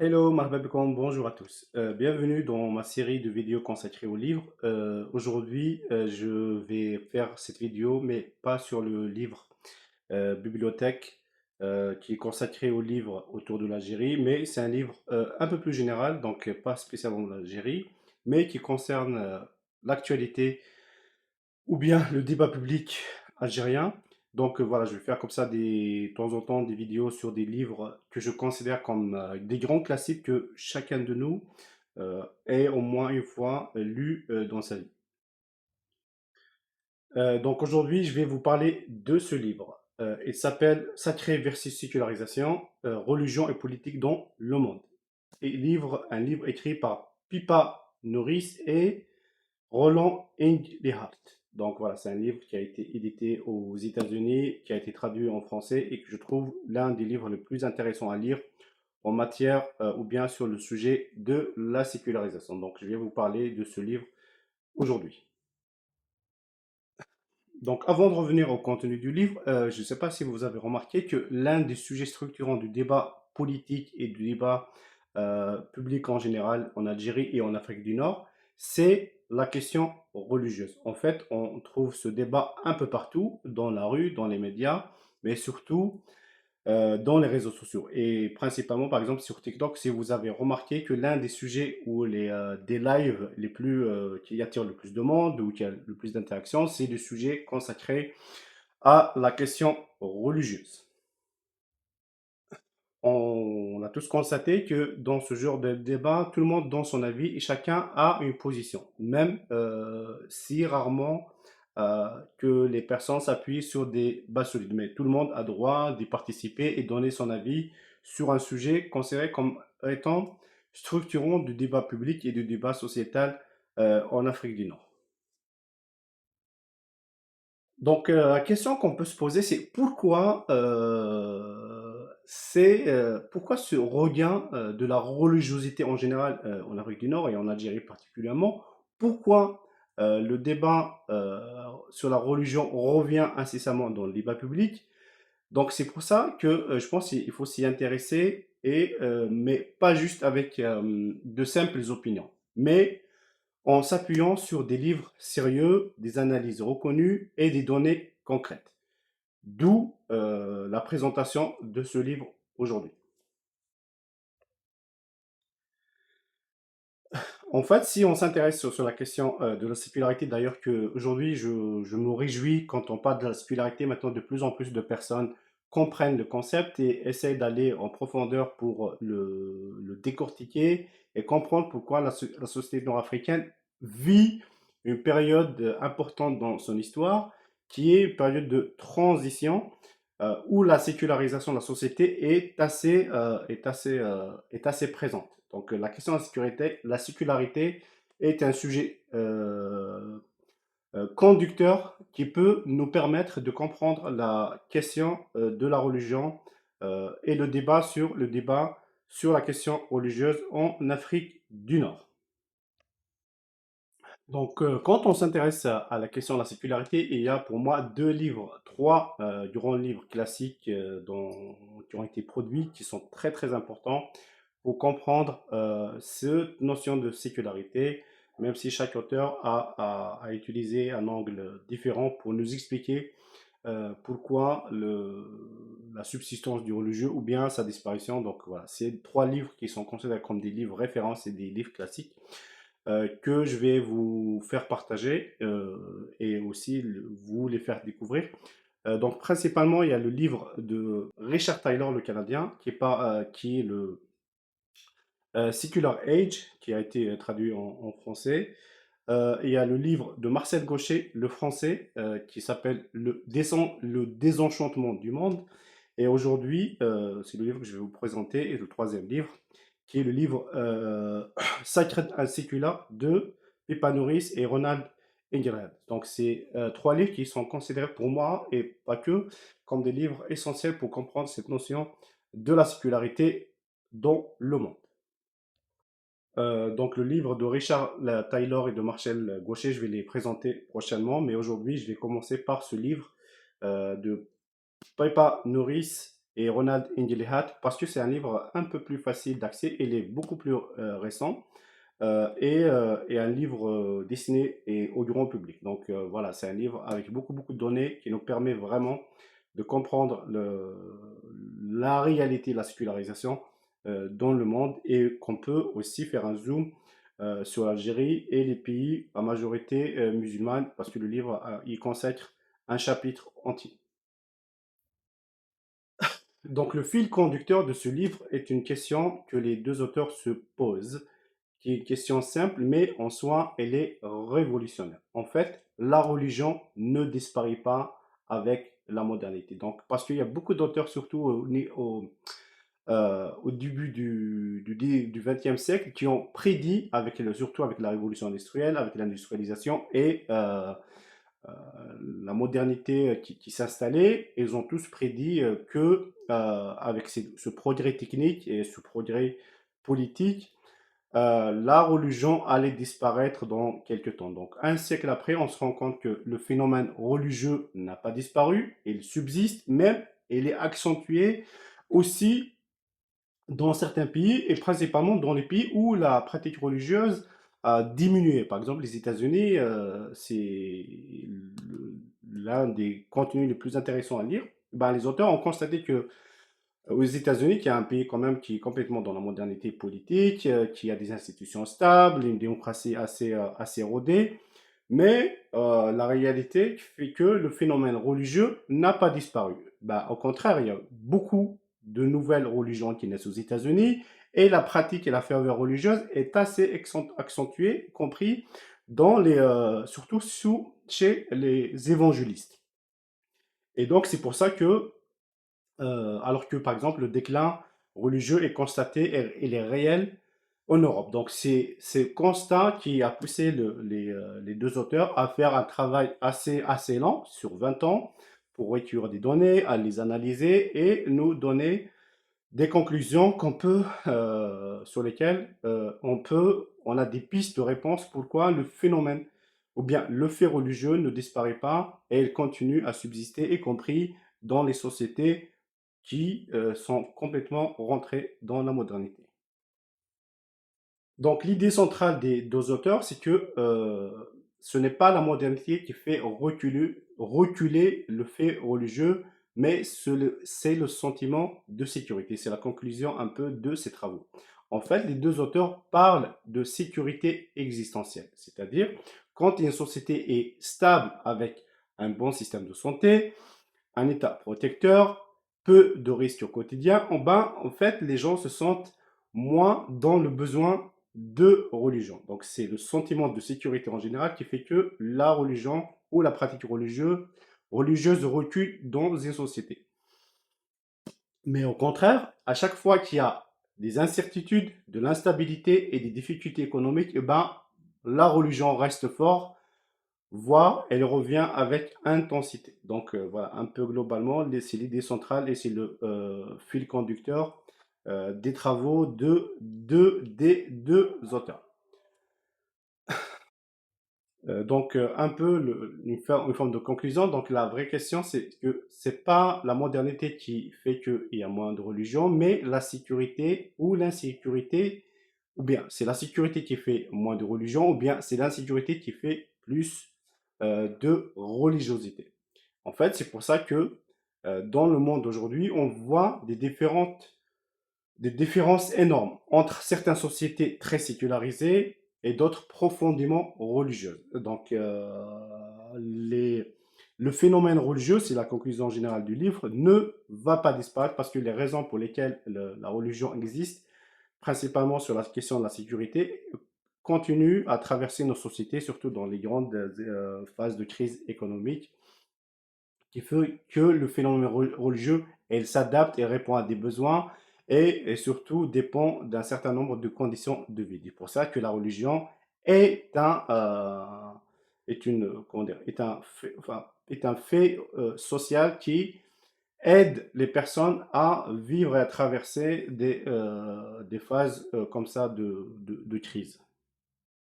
Hello, marhaba bikoum, bonjour à tous. Bienvenue dans ma série de vidéos consacrées aux livres. Aujourd'hui, je vais faire cette vidéo, mais pas sur le livre bibliothèque qui est consacré aux livres autour de l'Algérie, mais c'est un livre un peu plus général, donc pas spécialement de l'Algérie, mais qui concerne l'actualité ou bien le débat public algérien. Donc voilà, je vais faire comme ça de temps en temps des vidéos sur des livres que je considère comme des grands classiques que chacun de nous ait au moins une fois lu dans sa vie. Donc aujourd'hui, je vais vous parler de ce livre. Il s'appelle Sacré versus sécularisation, religion et politique dans le monde. Et un livre écrit par Pippa Norris et Roland Inglehart. Donc voilà, c'est un livre qui a été édité aux États-Unis, qui a été traduit en français et que je trouve l'un des livres les plus intéressants à lire en matière ou bien sur le sujet de la sécularisation. Donc je vais vous parler de ce livre aujourd'hui. Donc avant de revenir au contenu du livre, je ne sais pas si vous avez remarqué que l'un des sujets structurants du débat politique et du débat public en général en Algérie et en Afrique du Nord, c'est la question religieuse. En fait, on trouve ce débat un peu partout, dans la rue, dans les médias, mais surtout dans les réseaux sociaux. Et principalement, par exemple, sur TikTok, si vous avez remarqué que l'un des sujets où des lives qui attirent le plus de monde ou qui a le plus d'interactions, c'est le sujet consacré à la question religieuse. On a tous constaté que dans ce genre de débat, tout le monde donne son avis et chacun a une position, même si rarement que les personnes s'appuient sur des bases solides. Mais tout le monde a droit d'y participer et donner son avis sur un sujet considéré comme étant structurant du débat public et du débat sociétal en Afrique du Nord. Donc, la question qu'on peut se poser, c'est pourquoi ce regain de la religiosité en général en Afrique du Nord et en Algérie particulièrement, pourquoi le débat sur la religion revient incessamment dans le débat public. Donc, c'est pour ça que je pense qu'il faut s'y intéresser, mais pas juste avec de simples opinions, mais en s'appuyant sur des livres sérieux, des analyses reconnues et des données concrètes. D'où la présentation de ce livre aujourd'hui. En fait, si on s'intéresse sur la question de la sécularité, d'ailleurs qu'aujourd'hui je me réjouis quand on parle de la sécularité, maintenant de plus en plus de personnes comprennent le concept et essayent d'aller en profondeur pour le décortiquer et comprendre pourquoi la société nord-africaine vit une période importante dans son histoire, qui est une période de transition où la sécularisation de la société est assez présente. Donc la question de la sécularité est un sujet conducteur qui peut nous permettre de comprendre la question de la religion et le débat sur la question religieuse en Afrique du Nord. Donc, quand on s'intéresse à la question de la sécularité, il y a pour moi deux livres, trois grands livres classiques qui ont été produits, qui sont très très importants pour comprendre cette notion de sécularité, même si chaque auteur a utilisé un angle différent pour nous expliquer pourquoi la subsistance du religieux ou bien sa disparition. Donc voilà, c'est trois livres qui sont considérés comme des livres références et des livres classiques que je vais vous faire partager et aussi vous les faire découvrir. Donc principalement, il y a le livre de Richard Taylor, le Canadien, qui est le Secular Age, qui a été traduit en français. Il y a le livre de Marcel Gaucher, le français, qui s'appelle le désenchantement du monde. Et aujourd'hui, c'est le livre que je vais vous présenter, et le troisième livre, qui est le livre Sacred and Secular de Pippa Norris et Ronald Ingerhard. Donc, c'est trois livres qui sont considérés pour moi, et pas que, comme des livres essentiels pour comprendre cette notion de la sécularité dans le monde. Donc le livre de Taylor et de Marcel Gaucher, je vais les présenter prochainement, mais aujourd'hui je vais commencer par ce livre de Pippa Norris et Ronald Inglehart parce que c'est un livre un peu plus facile d'accès, il est beaucoup plus récent et un livre destiné et au grand public. Donc voilà, c'est un livre avec beaucoup de données qui nous permet vraiment de comprendre la réalité de la sécularisation dans le monde et qu'on peut aussi faire un zoom sur l'Algérie et les pays à majorité musulmane parce que le livre il consacre un chapitre entier. Donc le fil conducteur de ce livre est une question que les deux auteurs se posent, qui est une question simple, mais en soi, elle est révolutionnaire. En fait, la religion ne disparaît pas avec la modernité. Donc, parce qu'il y a beaucoup d'auteurs, surtout au début du 20e siècle, qui ont prédit, surtout avec la révolution industrielle, avec l'industrialisation et euh, la modernité qui s'installait, ils ont tous prédit que avec ce progrès technique et ce progrès politique, la religion allait disparaître dans quelques temps. Donc, un siècle après, on se rend compte que le phénomène religieux n'a pas disparu, il subsiste, même il est accentué aussi dans certains pays et principalement dans les pays où la pratique religieuse a diminué. Par exemple, les États-Unis, c'est l'un des contenus les plus intéressants à lire. Ben, les auteurs ont constaté que aux États-Unis, qui est un pays quand même qui est complètement dans la modernité politique, qui a des institutions stables, une démocratie assez rodée, mais la réalité fait que le phénomène religieux n'a pas disparu. Bah, au contraire, il y a beaucoup de nouvelles religions qui naissent aux États-Unis et la pratique et la ferveur religieuse est assez accentuée, compris surtout chez les évangélistes. Et donc, c'est pour ça que alors que par exemple le déclin religieux est constaté et il est réel en Europe. Donc c'est ce constat qui a poussé les deux auteurs à faire un travail assez lent, sur 20 ans, pour recueillir des données, à les analyser et nous donner des conclusions sur lesquelles on a des pistes de réponse pourquoi le phénomène ou bien le fait religieux ne disparaît pas et il continue à subsister, y compris dans les sociétés qui sont complètement rentrées dans la modernité. Donc l'idée centrale des deux auteurs, c'est que ce n'est pas la modernité qui fait reculer le fait religieux, mais c'est le sentiment de sécurité. C'est la conclusion un peu de ces travaux. En fait, les deux auteurs parlent de sécurité existentielle, c'est-à-dire quand une société est stable avec un bon système de santé, un état protecteur, peu de risques au quotidien, en fait, les gens se sentent moins dans le besoin de religion. Donc, c'est le sentiment de sécurité en général qui fait que la religion ou la pratique religieuse recule dans une société. Mais au contraire, à chaque fois qu'il y a des incertitudes, de l'instabilité et des difficultés économiques, la religion reste forte, voire elle revient avec intensité. Donc voilà, un peu globalement, c'est l'idée centrale et c'est le fil conducteur des travaux des deux auteurs. Donc un peu une forme de conclusion. Donc la vraie question, c'est que c'est pas la modernité qui fait qu'il y a moins de religion, mais la sécurité ou l'insécurité, ou bien c'est la sécurité qui fait moins de religion, ou bien c'est l'insécurité qui fait plus de religiosité. En fait, c'est pour ça que dans le monde d'aujourd'hui, on voit des différences énormes entre certaines sociétés très sécularisées et d'autres profondément religieuses. Donc, le phénomène religieux, c'est la conclusion générale du livre, ne va pas disparaître parce que les raisons pour lesquelles la religion existe, principalement sur la question de la sécurité, continuent à traverser nos sociétés, surtout dans les grandes phases de crise économique, qui fait que le phénomène religieux, elle s'adapte et répond à des besoins et surtout dépend d'un certain nombre de conditions de vie. C'est pour ça que la religion est comment dire, est un fait social qui aide les personnes à vivre et à traverser des phases comme ça de crise.